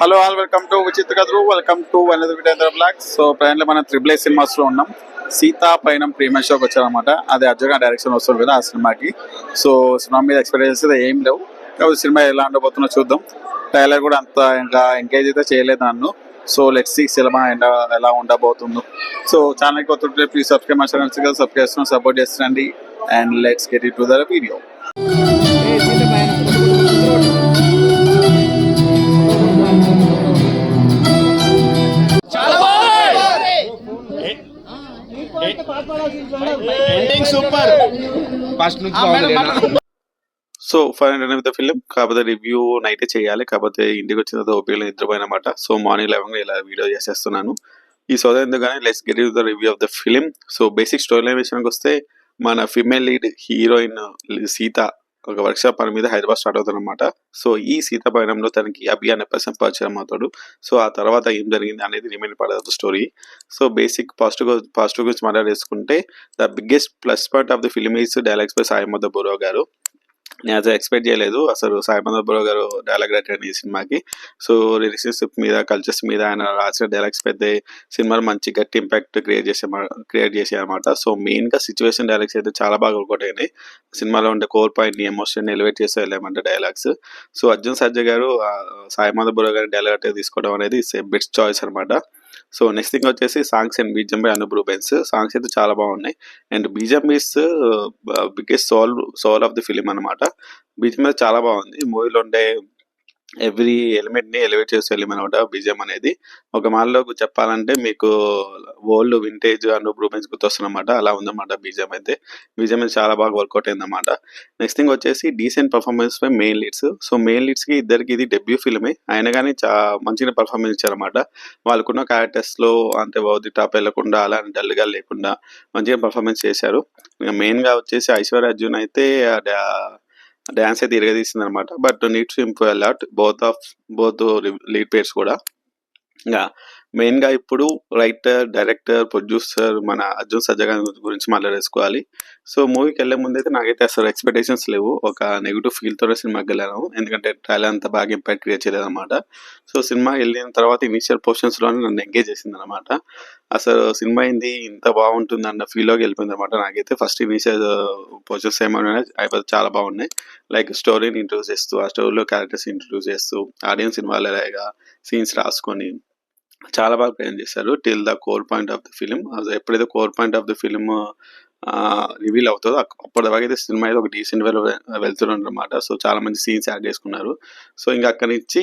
Hello all, welcome to విచిత్ర కథలు. Welcome to another video blog. So ప్రజెంట్లో మనం త్రిబుల్ సినిమాస్ లో ఉన్నాం. సీతా పైన ప్రీమియర్ షోకి వచ్చారనమాట. అది అర్జున్ డైరెక్షన్ వస్తుంది కదా ఆ సినిమాకి. సో సినిమా మీద ఎక్స్పెక్టేషన్స్ ఏం లేవు, కాబట్టి సినిమా ఎలా ఉండబోతుందో చూద్దాం. ట్రైలర్ కూడా అంత ఇంకా ఎంకరేజ్ అయితే చేయలేదు నన్ను. సో లెట్స్ సీ సినిమా ఎలా ఉండబోతుందో. సో ఛానల్కి కొత్త ప్లీజ్ సబ్స్క్రైబ్ మా ఛానల్, సబ్స్క్రైబ్ చేస్తున్నాం, సపోర్ట్ చేస్తుండండి. And let's get it to the video. Ending super first నుంచి so final with the film. కాకపోతే రివ్యూ నైటే చేయాలి, కాకపోతే ఇంటికి వచ్చిన తర్వాత ఓపీలో నిద్రపోయినమాట. సో మార్నింగ్ 11 ఇలా వీడియో చేసేస్తున్నాను. ఈ సోదా ఎందుకని let's get the review of the film. So basic story line విషయానికి వస్తే, మన ఫిమేల్ లీడ్ హీరోయిన్ సీత ఒక వర్క్షాప్ పని మీద హైదరాబాద్ స్టార్ట్ అవుతుందన్నమాట. సో ఈ సీత పయనంలో తనకి అభి అనే పర్సన్ పరిచయం అవుతాడు. సో ఆ తర్వాత ఏం జరిగింది అనేది remain part of the story. So basic positive గురించి మాట్లాడేసుకుంటే, the biggest plus point of the film is dialogues by Sai Madhu Burra garu. నేను అసలు ఎక్స్పెక్ట్ చేయలేదు అసలు సాయి మధు బుర్రా గారు డైలాగ్ రైటర్ ఈ సినిమాకి. సో రిలేషన్షిప్ మీద, కల్చర్స్ మీద ఆయన రాసిన డైలాగ్స్ పెద్ద సినిమాలో మంచి గట్టి ఇంపాక్ట్ క్రియేట్ చేసే అనమాట. సో మెయిన్ గా సిచ్యువేషన్ డైలాగ్స్ అయితే చాలా బాగా వర్కౌట్ అయినాయి. సినిమాలో ఉండే కోర్ పాయింట్ ని, ఎమోషన్ ఎలివేట్ చేసే వెళ్ళామంటే డైలాగ్స్. సో అర్జున్ సర్జా గారు సాయి మధు బుర్రా గారి డైలాగ్ రైటర్ తీసుకోవడం అనేది బెస్ట్ చాయిస్ అనమాట. సో నెక్స్ట్ థింగ్ వచ్చేసి songs and BGM by Anup Rubens. Songs అయితే చాలా బాగున్నాయి. And BGM is biggest soul of the film అనమాట. బీజం అయితే చాలా బాగుంది. మూవీలో ఉండే ఎవ్రీ ఎలిమెంట్ ని ఎలివేట్ చేసే ఎలిమెంట్ అనమాట బీజం అనేది. ఒక మాల్లో చెప్పాలంటే మీకు ఓల్డ్ వింటేజ్ అనూప్ రూబెన్స్ గుర్తొస్తున్నమాట. అలా ఉందన్నమాట బీజం అయితే. బీజం అయితే చాలా బాగా వర్కౌట్ అయిందన్నమాట. నెక్స్ట్ థింగ్ వచ్చేసి decent performance by main leads. So main leads కి ఇద్దరికి ఇది డెబ్యూ ఫిల్మే అయినా కానీ మంచిగా పర్ఫార్మెన్స్ ఇచ్చారన్నమాట. వాళ్ళకున్న క్యారెక్టర్స్ లో అంటే బౌద్ధి టాప్ వెళ్లకుండా, అలా డల్ గా లేకుండా మంచిగా పర్ఫార్మెన్స్ చేశారు. మెయిన్ గా వచ్చేసి ఐశ్వర్య అర్జున్ అయితే డాన్స్ అయితే ఇరగదీసింది అనమాట. But needs to improve a lot both lead pairs కూడా. ఇంకా మెయిన్ గా ఇప్పుడు రైటర్, డైరెక్టర్, ప్రొడ్యూసర్ మన అర్జున్ సర్జా గారి గురించి మాట్లాడేసుకోవాలి. సో మూవీకి వెళ్లే ముందు అయితే నాకైతే అసలు ఎక్స్పెక్టేషన్స్ లేవు. ఒక నెగిటివ్ ఫీల్ తోనే సినిమాకి వెళ్ళాను, ఎందుకంటే ట్రైలర్ అంతా బాగా ఇంపాక్ట్ క్రియేట్ చేయలేదు అనమాట. సో సినిమా వెళ్ళిన తర్వాత ఇనిషియల్ పోర్షన్స్ లోనే నన్ను ఎంగేజ్ చేసింది అనమాట. అసలు సినిమా ఏంది ఇంత బాగుంటుంది అన్న ఫీల్ లోకి వెళ్ళిపోయింది అనమాట. నాకైతే ఫస్ట్ ఇనిషియల్ పోర్షన్స్ ఏమైనా అయిపోతే చాలా బాగున్నాయి. లైక్ స్టోరీని ఇంట్రొడ్యూస్ చేస్తూ, ఆ స్టోరీలో క్యారెక్టర్స్ ఇంట్రొడ్యూస్ చేస్తూ, ఆడియన్స్ ఇన్వాల్వ్ అయ్యేగా సీన్స్ రాసుకొని చాలా బాగా ప్లాన్ చేశారు. Till the core point of the film. ఎప్పుడైతే core point of the film reveal అవుతుందో అప్పటిదాకా అయితే సినిమా అయితే ఒక డీసెంట్ వెళ్తున్నారు అనమాట. సో చాలా మంచి సీన్స్ యాడ్ చేసుకున్నారు. సో ఇంకా అక్కడి నుంచి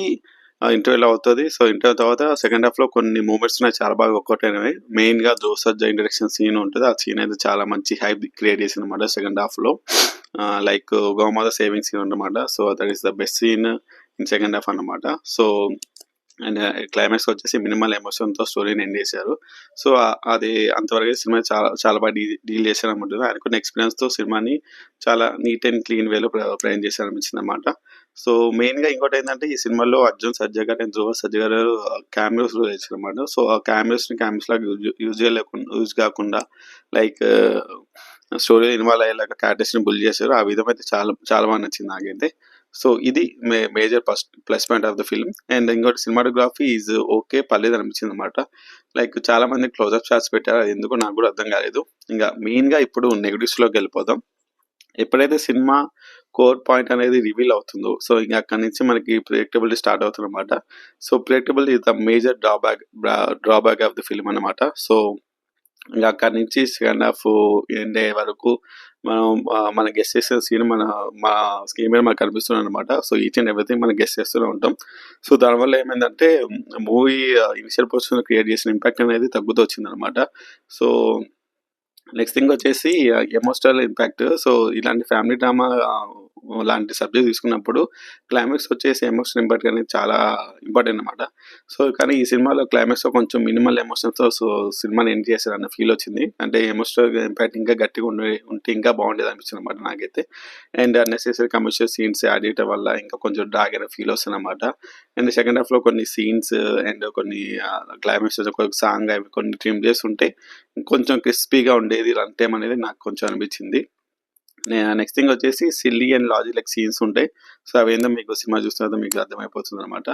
ఇంటర్వ్యూలో అవుతుంది. సో ఇంటర్వ్యూ తర్వాత సెకండ్ హాఫ్ లో కొన్ని మూమెంట్స్ ఉన్నాయి చాలా బాగా వర్కౌట్ అయినవి. మెయిన్ గా జోసర్జా ఇంట్రడక్షన్ సీన్ ఉంటుంది. ఆ సీన్ అయితే చాలా మంచి హైప్ క్రియేట్ చేసింది అనమాట సెకండ్ హాఫ్ లో. లైక్ గోమాత సేవింగ్ సీన్ అనమాట. So that is the best scene in second half అనమాట. సో అండ్ క్లైమాక్స్ వచ్చేసి మినిమల్ ఎమోషన్ తో స్టోరీని ఎండ్ చేశారు. సో అది అంతవరకు సినిమా చాలా చాలా బాగా డీల్ చేశారు అనమాట. అనుకున్న ఎక్స్పీరియన్స్ తో సినిమాని చాలా నీట్ అండ్ క్లీన్ వేలో ప్రజెంట్ చేశారు అనిపించింది అనమాట. సో మెయిన్ గా ఇంకోటి ఏంటంటే, ఈ సినిమాలో అర్జున్ సర్జా గారు అండ్ ధ్రువ సర్జా గారు క్యామియోస్ చేశారు అనమాట. సో ఆ క్యామియోస్ లాగా యూజ్ కాకుండా లైక్ స్టోరీ ఇన్వాల్వ్ అయ్యేలాగా క్యారెక్టర్స్ ని బుల్ చేశారు. ఆ విధం అయితే చాలా చాలా బాగా నచ్చింది నాకైతే. సో ఇది major plus point of the film. And ఇంకోటి సినిమాటోగ్రఫీ ఈజ్ ఓకే, పర్లేదు అనిపించింది అనమాట. లైక్ చాలా మంది క్లోజ్అప్ షాట్స్ పెట్టారు, అది ఎందుకు నాకు కూడా అర్థం కాలేదు. ఇంకా మెయిన్ గా ఇప్పుడు నెగిటివ్స్ లోకి వెళ్ళిపోదాం. ఎప్పుడైతే సినిమా కోర్ పాయింట్ అనేది రివీల్ అవుతుందో, సో ఇంకా అక్కడి నుంచి మనకి ప్రిడిక్టబిలిటీ స్టార్ట్ అవుతుంది అనమాట. So predictability is the major drawback of the film అనమాట. సో ఇంకా అక్కడి నుంచి సెకండ్ హాఫ్ ఎండ్ అయ్యే వరకు మనం గెస్ట్ చేసే సీన్ మా స్క్రీన్ మీద మనకు కనిపిస్తుంది అనమాట. సో ఈచ్ అండ్ ఎవ్రీథింగ్ మనం గెస్ట్ చేస్తూనే ఉంటాం. సో దానివల్ల ఏమైందంటే, మూవీ ఇనిషియల్ పొజిషన్ క్రియేట్ చేసిన ఇంపాక్ట్ అనేది తగ్గుతూ వచ్చింది అనమాట. సో నెక్స్ట్ థింగ్ వచ్చేసి ఎమోషనల్ ఇంపాక్ట్. సో ఇలాంటి ఫ్యామిలీ డ్రామా లాంటి సబ్జెక్ట్ తీసుకున్నప్పుడు క్లైమాక్స్ వచ్చేసి ఎమోషనల్ ఇంపాక్ట్ అనేది చాలా ఇంపార్టెంట్ అనమాట. సో కానీ ఈ సినిమాలో క్లైమాక్స్ లో కొంచెం మినిమల్ ఎమోషన్స్ తో సినిమాని ఎండ్ చేశారు అన్న ఫీల్ వచ్చింది. అంటే ఎమోషనల్ ఇంపాక్ట్ ఇంకా గట్టిగా ఉంటే ఇంకా బాగుండేది అనిపించింది అనమాట నాకైతే. And unnecessary commercial scenes add చేయడం వల్ల ఇంకా కొంచెం డ్రాగ్ అయిన ఫీల్ వస్తుంది అనమాట. అండ్ సెకండ్ హాఫ్ లో కొన్ని సీన్స్ అండ్ కొన్ని క్లైమాక్స్ ఒక సాంగ్ అవి కొన్ని ట్రిమ్ చేస్తుంటే కొంచెం క్రిస్పీగా ఉండేది రన్ టైం అనేది నాకు కొంచెం అనిపించింది. నెక్స్ట్ థింగ్ వచ్చేసి సిల్లీ అండ్ లాజిక్ సీన్స్ ఉంటాయి. సో అవేందో మీకు సినిమా చూసిన తర్వాత మీకు అర్థమైపోతుందనమాట.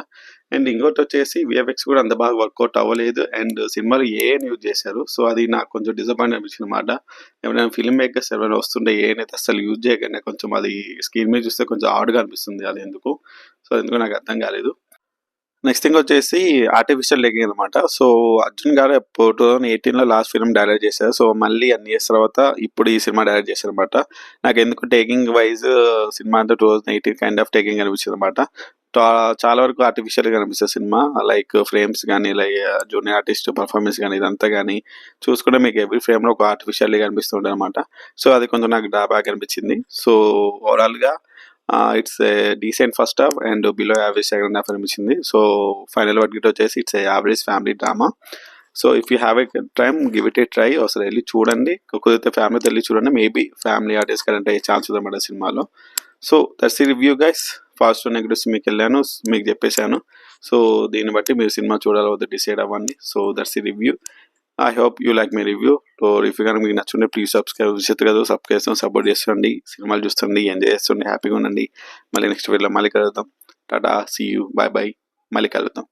అండ్ ఇంకోటి వచ్చేసి విఎఫ్ఎక్స్ కూడా అంత బాగా వర్కౌట్ అవ్వలేదు. అండ్ సినిమాలో ఏఐని యూజ్ చేశారు. సో అది నాకు కొంచెం డిసప్పాయింట్ అనిపించింది అనమాట. ఎవరైనా ఫిల్మ్ మేకర్స్ ఎవరైనా వస్తుంటే ఏఐని అయితే అసలు యూజ్ చేయకుండా కొంచెం అది స్క్రీన్ మీద చూస్తే కొంచెం ఆడ్గా అనిపిస్తుంది. అది ఎందుకు, సో ఎందుకు నాకు అర్థం కాలేదు. నెక్స్ట్ థింగ్ వచ్చేసి ఆర్టిఫిషియల్ లెగ్గింగ్ అనమాట. సో అర్జున్ గారు 2018లో లాస్ట్ ఫిల్మ్ డైరెక్ట్ చేశారు. సో మళ్ళీ అన్ని ఇయర్స్ తర్వాత ఇప్పుడు ఈ సినిమా డైరెక్ట్ చేశారు అనమాట. నాకు ఎందుకు టేకింగ్ వైజ్ సినిమా అంతా 2018 కైండ్ ఆఫ్ టేకింగ్ అనిపించింది అనమాట. చాలా వరకు ఆర్టిఫిషియల్గా కనిపిస్తుంది సినిమా. లైక్ ఫ్రేమ్స్ కానీ, లైక్ జూనియర్ ఆర్టిస్ట్ పర్ఫార్మెన్స్ కానీ, ఇదంతా కానీ చూసుకుంటే మీకు ఎవ్రీ ఫ్రేమ్లో ఒక ఆర్టిఫిషియల్గా కనిపిస్తుండే అనమాట. సో అది కొంచెం నాకు డ్రాబ్యాక్ అనిపించింది. సో ఓవరాల్గా it's a decent first half and below average second half అనిపించింది. సో ఫైనల్ వర్డిక్ట్ వచ్చేసి it's a average family drama. So if you have a time give it A try. అసలు వెళ్ళి చూడండి, కుదిరితే ఫ్యామిలీతో వెళ్ళి చూడండి. మేబీ ఫ్యామిలీ ఆర్టిస్ట్ కరెంట్ అయ్యే ఛాన్స్ ఉందన్నమాట సినిమాలో. So that's the review guys. Positive negatives మీకు వెళ్ళాను, మీకు చెప్పేశాను. సో దీన్ని బట్టి మీరు సినిమా చూడాలో వద్దు డిసైడ్ అవ్వండి. So that's the review. I hope you like my review. So if కనుక మీకు నచ్చుంటే ప్లీజ్ సబ్స్క్రైబ్ కదా, సబ్స్క్రైబ్ సపోర్ట్ చేస్తుండండి, సినిమాలు చూస్తుండండి, ఎంజాయ్ చేస్తుండే, హ్యాపీగా ఉండండి. మళ్ళీ నెక్స్ట్ వీడియోలో మళ్ళీ కలుద్దాం. Tata, see you, bye bye, మళ్ళీ కలుద్దాం.